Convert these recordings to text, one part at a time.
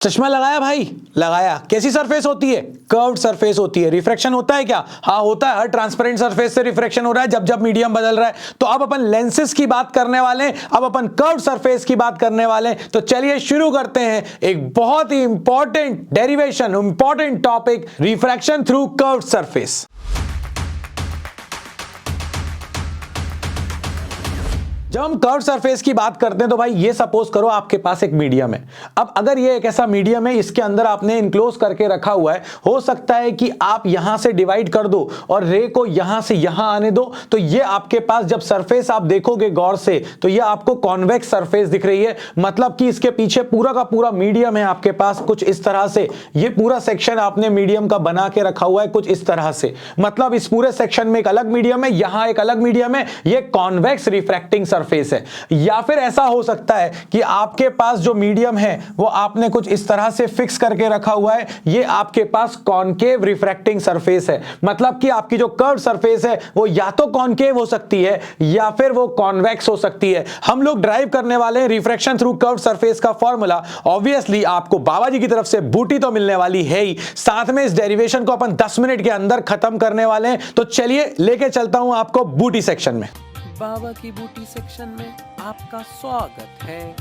चश्मा लगाया भाई, लगाया। कैसी सरफेस होती है? कर्व्ड सरफेस होती है। रिफ्रैक्शन होता है क्या? हाँ होता है। हर ट्रांसपेरेंट सरफेस से रिफ्रैक्शन हो रहा है जब जब मीडियम बदल रहा है। तो अब अपन लेंसेज की बात करने वाले हैं, अब अपन कर्व्ड सरफेस की बात करने वाले हैं। तो चलिए शुरू करते हैं एक बहुत ही important derivation, important topic, refraction through curved surface. जब हम कर्व सरफेस की बात करते हैं तो भाई ये सपोज करो आपके पास एक मीडियम है। अब अगर ये एक ऐसा मीडियम है, इसके अंदर आपने इनक्लोज करके रखा हुआ है, हो सकता है कि आप यहां से डिवाइड कर दो और रे को यहां से यहां आने दो, तो ये आपके पास जब सरफेस आप देखोगे गौर से तो ये आपको कॉन्वेक्स सरफेस दिख रही है। मतलब कि इसके पीछे पूरा का पूरा मीडियम है आपके पास कुछ इस तरह से। ये पूरा सेक्शन आपने मीडियम का बना के रखा हुआ है कुछ इस तरह से। मतलब इस पूरे सेक्शन में एक अलग मीडियम है, यहां एक अलग मीडियम है, ये कॉन्वेक्स रिफ्रैक्टिंग सरफेस है। या फिर ऐसा हो सकता है कि आपके पास जो मीडियम है वो आपने कुछ इस तरह से फिक्स करके रखा हुआ है, ये आपके पास कॉनकेव रिफ्रैक्टिंग सरफेस है। मतलब कि आपकी जो कर्व सरफेस है वो या तो कॉनकेव हो सकती है या फिर वो कॉन्वेक्स हो सकती है। हम लोग ड्राइव करने वाले हैं रिफ्रैक्शन थ्रू कर्व सरफेस का फॉर्मूला। ऑब्वियसली आपको बाबा जी की तरफ से बूटी तो मिलने वाली है ही, साथ में इस डेरिवेशन को अपन 10 मिनट के अंदर खत्म करने वाले हैं। तो चलिए लेके चलता हूं आपको बूटी सेक्शन में। बाबा की बूटी सेक्शन में आपका स्वागत है।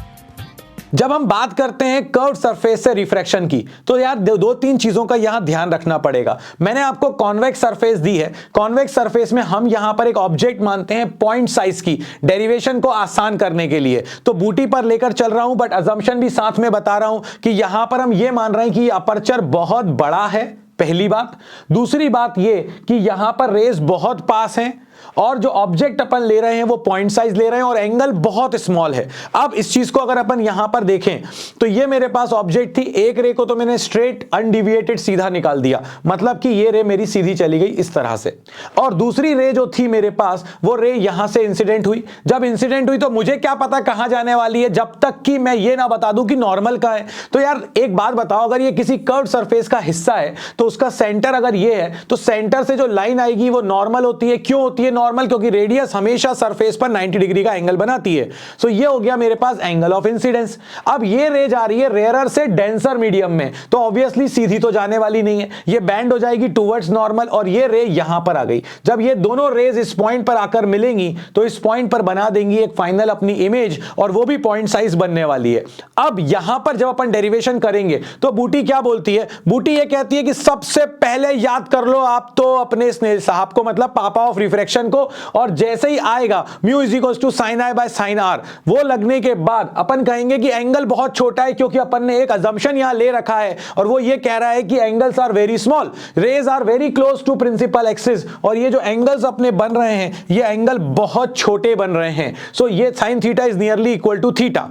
जब हम बात करते हैं कर्व्ड सरफेस से रिफ्रैक्शन की तो यार दो तीन चीजों का यहां ध्यान रखना पड़ेगा। मैंने आपको कॉन्वेक्स सरफेस दी है। कॉन्वेक्स सरफेस में हम यहां पर एक ऑब्जेक्ट मानते हैं पॉइंट साइज की, डेरिवेशन को आसान करने के लिए। तो बूटी पर लेकर चल रहा हूं बट अजम्पशन भी साथ में बता रहा हूं कि यहां पर हम ये मान रहे हैं कि अपर्चर बहुत बड़ा है, पहली बात। दूसरी बात ये कि यहां पर रेज बहुत पास हैं और जो ऑब्जेक्ट अपन ले रहे हैं वो पॉइंट साइज ले रहे हैं और एंगल बहुत स्मॉल है। अब इस चीज को अगर अपन यहां पर देखें तो ये मेरे पास ऑब्जेक्ट थी, एक रे को तो मैंने स्ट्रेट अनडिविएटेड सीधा निकाल दिया, मतलब कि ये रे मेरी सीधी चली गई इस तरह से। और दूसरी रे जो थी मेरे पास वो रे यहां से इंसिडेंट हुई। जब इंसिडेंट हुई तो मुझे क्या पता कहां जाने वाली है, जब तक कि मैं ये ना बता दूं कि नॉर्मल का है। तो यार एक बात बताओ, अगर ये किसी कर्व्ड सरफेस का हिस्सा है तो उसका सेंटर अगर ये है तो सेंटर से जो लाइन आएगी वो नॉर्मल होती है। क्यों होती है नॉर्मल? क्योंकि रेडियस हमेशा सरफेस पर 90 डिग्री का एंगल बनाती है। सो ये हो गया मेरे पास एंगल ऑफ इंसिडेंस। अब ये रे जा रही है रेयरर से डेंसर मीडियम में, तो ऑब्वियसली सीधी तो जाने वाली नहीं है, ये बैंड हो जाएगी टुवर्ड्स नॉर्मल और ये रे यहां पर आ गई। जब ये दोनों रेज इस पॉइंट पर आकर मिलेंगी तो इस पॉइंट पर बना देंगी एक फाइनल अपनी इमेज और वो भी पॉइंट साइज बनने वाली है। अब यहां पर जब अपन डेरिवेशन करेंगे तो बूटी क्या बोलती है? बूटी ये कहती है कि सबसे पहले याद कर लो आप तो अपने स्नेल साहब को, मतलब पापा ऑफ रिफ्रैक्शन को, और जैसे ही आएगा mu is equals to sine i by sine r, वो लगने के बाद अपन कहेंगे कि एंगल बहुत छोटा है, क्योंकि अपन ने एक अजम्पशन यहां ले रखा है और वो ये कह रहा है कि angles are very small, rays are very close to principal axis, और ये जो एंगल्स अपने बन रहे हैं ये एंगल बहुत छोटे बन रहे हैं। सो ये sine theta is nearly equal to theta.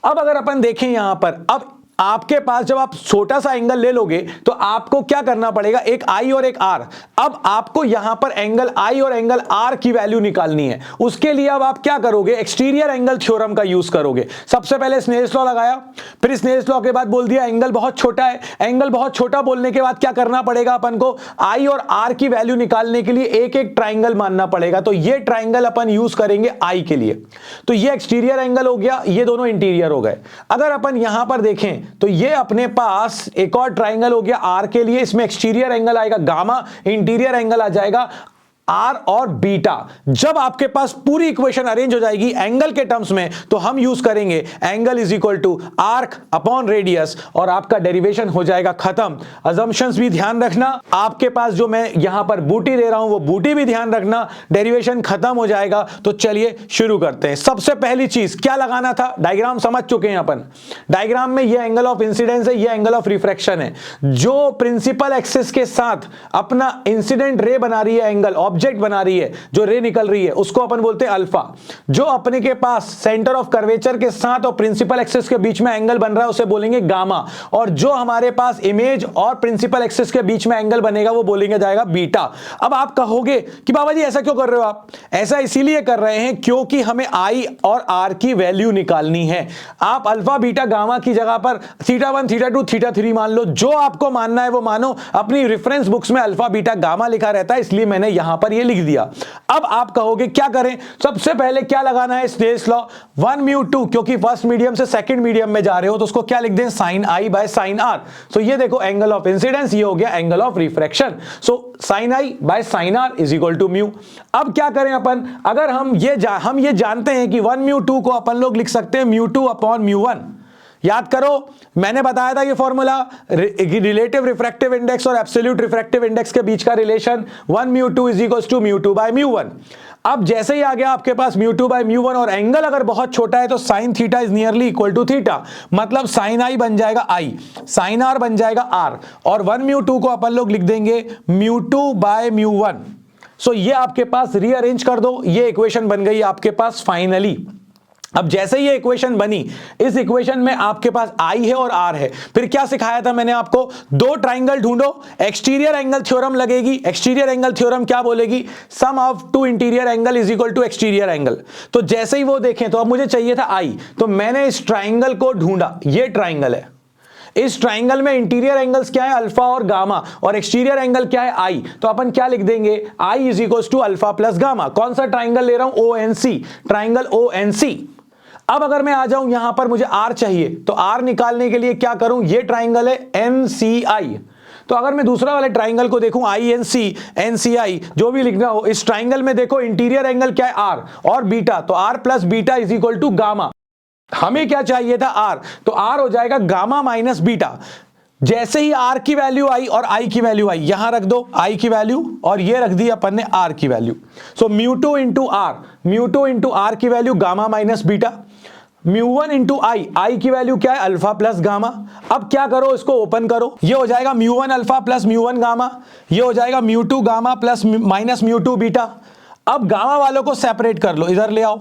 अब अगर अपन देखें यहां पर, अब आपके पास जब आप छोटा सा एंगल ले लोगे तो आपको क्या करना पड़ेगा, एक आई और एक आर। अब आपको यहां पर एंगल आई और एंगल आर की वैल्यू निकालनी है। उसके लिए अब आप क्या करोगे, एक्सटीरियर एंगल थ्योरम का यूज करोगे। सबसे पहले स्नेल्स लॉ लगाया, फिर स्नेल्स लॉ के बाद बोल दिया एंगल बहुत छोटा है। एंगल बहुत छोटा बोलने के बाद क्या करना पड़ेगा अपन को, आई और आर की वैल्यू निकालने के लिए एक एक ट्राइंगल मानना पड़ेगा। तो ये ट्राइंगल अपन यूज करेंगे आई के लिए। तो ये एक्सटीरियर एंगल हो गया, ये दोनों इंटीरियर हो गए। अगर अपन यहां पर देखें तो ये अपने पास एक और ट्राइंगल हो गया आर के लिए, इसमें एक्सटीरियर एंगल आएगा गामा, इंटीरियर एंगल आ जाएगा आर और बीटा। जब आपके पास पूरी इक्वेशन अरेंज हो जाएगी एंगल के टर्म्स में तो हम यूज करेंगे angle is equal to arc upon radius और आपका डेरिवेशन हो जाएगा खत्म। अजम्पशंस भी ध्यान रखना, आपके पास जो मैं यहां पर बूटी दे रहा हूं वो बूटी भी ध्यान रखना, डेरिवेशन खत्म हो जाएगा। तो चलिए शुरू करते हैं। सबसे पहली चीज क्या लगाना था, डायग्राम समझ चुके हैं अपन। डायग्राम में ये एंगल ऑफ इंसिडेंस है, ये एंगल ऑफ रिफ्रैक्शन है। जो प्रिंसिपल एक्सिस के साथ अपना इंसिडेंट रे बना रही है, एंगल ऑब्जेक्ट बना रही है, जो रे निकल रही है उसको अपन बोलते हैं अल्फा। जो अपने के पास सेंटर ऑफ कर्वेचर के साथ और प्रिंसिपल एक्सिस के बीच में एंगल बन रहा है उसे बोलेंगे गामा। और जो हमारे पास इमेज और प्रिंसिपल एक्सिस के बीच में एंगल बनेगा वो बोलेंगे जाएगा बीटा। अब आप कहोगे कि बाबा जी ऐसा क्यों कर रहे हो आप? ऐसा इसीलिए कर रहे हैं क्योंकि हमें आई और आर की वैल्यू निकालनी है। आप अल्फा बीटा गामा की जगह पर थीटा 1 थीटा 2 थीटा 3 मान लो, जो आपको मानना है वो मानो। अपनी रेफरेंस बुक्स में अल्फा बीटा गामा लिखा रहता है, इसलिए मैंने यहां पर ये लिख दिया। अब आप कहोगे क्या करें, सबसे पहले क्या लगाना है, स्नेल्स लॉ, 1 म्यू 2, क्योंकि फर्स्ट मीडियम से सेकंड मीडियम में जा रहे हो तो उसको क्या लिख दें, sine i by sine r. So ये देखो एंगल ऑफ इंसिडेंस, ये हो गया angle of refraction. So sine i by sine r is equal to mu. अब क्या करें अपन, अगर हम ये जानते हैं कि 1 म्यू 2 को अपन लोग लिख सकते हैं म्यू 2 अपॉन म्यू 1। याद करो मैंने बताया था ये फॉर्मूला, रिलेटिव रिफ्रैक्टिव इंडेक्स और एब्सोल्यूट रिफ्रैक्टिव इंडेक्स के बीच का relation, 1 mu 2 is equal to mu 2 by mu 1। अब जैसे ही आ गया आपके पास म्यू 2 बाय म्यू 1 और एंगल अगर बहुत छोटा है तो sine theta is nearly equal to theta, मतलब साइन आई बन जाएगा आई, साइन आर बन जाएगा आर, और 1 म्यू 2 को अपन लोग लिख देंगे म्यू 2 बाय म्यू 1। सो ये आपके पास रीअरेंज कर दो, ये इक्वेशन बन गई आपके पास फाइनली। अब जैसे ये इक्वेशन बनी, इस इक्वेशन में आपके पास आई है और आर है। फिर क्या सिखाया था मैंने आपको, दो ट्राइंगल ढूंढो, एक्सटीरियर एंगल थ्योरम लगेगी। एक्सटीरियर एंगल थ्योरम क्या बोलेगी, sum of two interior angle is equal to exterior angle. तो जैसे ही वो देखें, तो अब मुझे चाहिए था आई, तो मैंने इस ट्राइंगल को ढूंढा, ये ट्राइंगल है, इस ट्राइंगल में इंटीरियर एंगल्स क्या है, अल्फा और गामा, और एक्सटीरियर एंगल क्या है, आई। तो अपन क्या लिख देंगे, i is equal to alpha plus gamma. कौन सा ट्राइंगल ले रहा हूं, ONC, ट्राइंगल ONC। अब अगर मैं आ जाऊं यहां पर, मुझे आर चाहिए, तो आर निकालने के लिए क्या करूं, ये ट्राइंगल है NCI। तो अगर मैं दूसरा वाले ट्राइंगल को देखूं, INC, NCI, जो भी लिखना हो, इस ट्राइंगल में देखो इंटीरियर एंगल क्या है, आर और बीटा, तो r plus beta is equal to gamma. हमें क्या चाहिए था, आर, तो आर हो जाएगा गामा माइनस बीटा। जैसे ही आर की वैल्यू आई और आई की वैल्यू आई, यहां रख दो आई की वैल्यू, और ये रख दी अपन ने आर की value. So mu 2 into r, mu 2 into r की value gamma minus beta, mu 1 into i, i की वैल्यू क्या है, अल्फा प्लस गामा। अब क्या करो, इसको ओपन करो, ये हो जाएगा mu 1 alpha plus mu 1 gamma, ये हो जाएगा mu 2 gamma plus minus mu 2 beta. अब गामा वालों को सेपरेट कर लो, इधर ले आओ,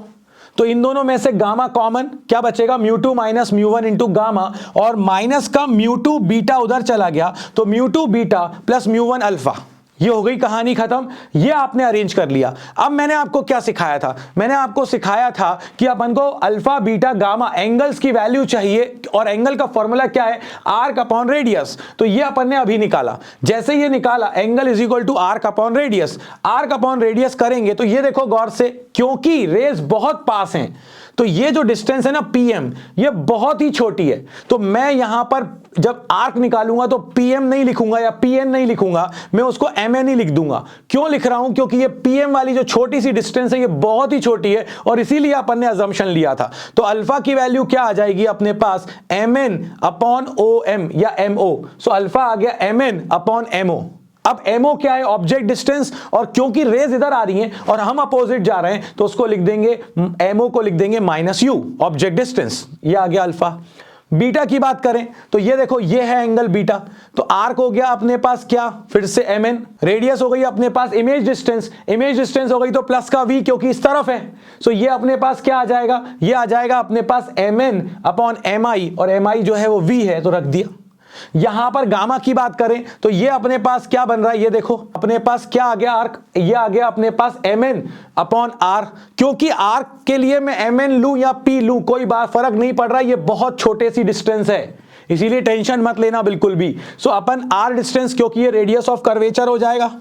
तो इन दोनों में से गामा कॉमन, क्या बचेगा, mu 2 minus mu 1 into gamma, और माइनस का म्यू 2 बीटा उधर चला गया, तो mu 2 beta plus mu 1 alpha. ये हो गई कहानी खत्म, ये आपने अरेंज कर लिया। अब मैंने आपको क्या सिखाया था, मैंने आपको सिखाया था कि अपन को अल्फा बीटा गामा एंगल्स की वैल्यू चाहिए, और एंगल का फॉर्मूला क्या है, आर्क अपॉन रेडियस। तो ये अपन ने अभी निकाला, जैसे ये निकाला angle is equal to arc upon radius. Arc upon radius करेंगे तो ये देखो गौर से, क्योंकि रेज बहुत पास हैं, तो ये जो डिस्टेंस है ना PM, ये बहुत ही छोटी है। तो मैं यहां पर जब आर्क निकालूंगा तो PM नहीं लिखूंगा या PN नहीं लिखूंगा, मैं उसको MN ही लिख दूंगा। क्यों लिख रहा हूं, क्योंकि ये PM वाली जो छोटी सी डिस्टेंस है ये बहुत ही छोटी है, और इसीलिए अपन ने अजम्पशन लिया था। तो अल्फा की वैल्यू क्या आ जाएगी अपने पास, MN अपॉन OM या MO। सो अल्फा आ गया MN अपॉन MO। अब MO क्या है, ऑब्जेक्ट डिस्टेंस, और क्योंकि रेज इधर आ रही हैं और हम अपोजिट जा रहे हैं, तो उसको लिख देंगे, MO को लिख देंगे माइनस U, ऑब्जेक्ट डिस्टेंस। ये आ गया अल्फा। बीटा की बात करें तो ये देखो, ये है एंगल बीटा, तो आर्क हो गया अपने पास क्या, फिर से MN, रेडियस हो गई अपने पास इमेज डिस्टेंस, इमेज डिस्टेंस हो गई तो प्लस का V, क्योंकि इस तरफ है। सो ये अपने पास क्या आ जाएगा, ये आ जाएगा अपने पास MN अपॉन MI, और MI जो है वो V है, तो रख दिया। यहां पर गामा की बात करें तो ये अपने पास क्या बन रहा है, ये देखो अपने पास क्या आ गया, आर्क, ये आ गया अपने पास MN अपॉन R। क्योंकि आर्क के लिए मैं MN लूं या P लूं, कोई बात फर्क नहीं पड़ रहा, ये बहुत छोटे सी डिस्टेंस है, इसीलिए टेंशन मत लेना बिल्कुल भी। सो अपन R डिस्टेंस, क्योंकि ये रेडियस ऑफ कर्वेचर हो जाएगा,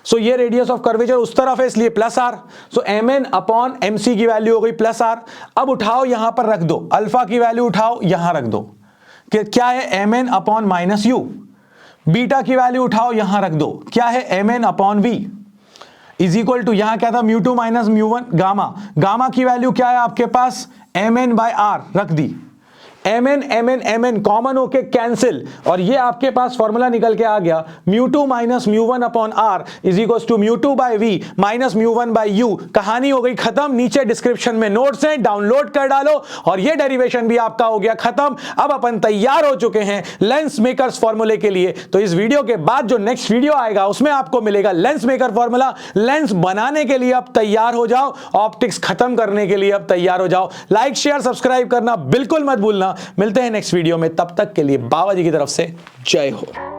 सो ये रेडियस ऑफ कर्वेचर उस तरफ है, इसलिए प्लस R। सो MN अपॉन MC की वैल्यू हो गई प्लस R। अब उठाओ यहां पर रख दो, अल्फा की वैल्यू उठाओ यहां रख दो, कि क्या है MN upon minus U। Beta की वैल्यू उठाओ यहां रख दो, क्या है MN upon V is equal to, यहां क्या था, mu 2 minus mu 1 gamma, gamma की वैल्यू क्या है आपके पास, MN बाय R रख दी। MN कॉमन होके कैंसिल, और ये आपके पास फॉर्मूला निकल के आ गया, mu 2 minus mu 1 upon R is equal to mu 2 by V minus mu 1 by U। कहानी हो गई खत्म, नीचे डिस्क्रिप्शन में नोट्स हैं, डाउनलोड कर डालो, और ये डेरिवेशन भी आपका हो गया खत्म। अब अपन तैयार हो चुके हैं लेंस मेकर्स फॉर्मूले के लिए। तो इस वीडियो के बाद जो नेक्स्ट वीडियो आएगा उसमें आपको मिलेगा लेंस मेकर फॉर्मूला। लेंस बनाने के लिए अब तैयार हो जाओ, ऑप्टिक्स खत्म करने के लिए अब तैयार हो जाओ। लाइक शेयर सब्सक्राइब करना बिल्कुल मत भूलना। मिलते हैं नेक्स्ट वीडियो में, तब तक के लिए बाबा जी की तरफ से जय हो।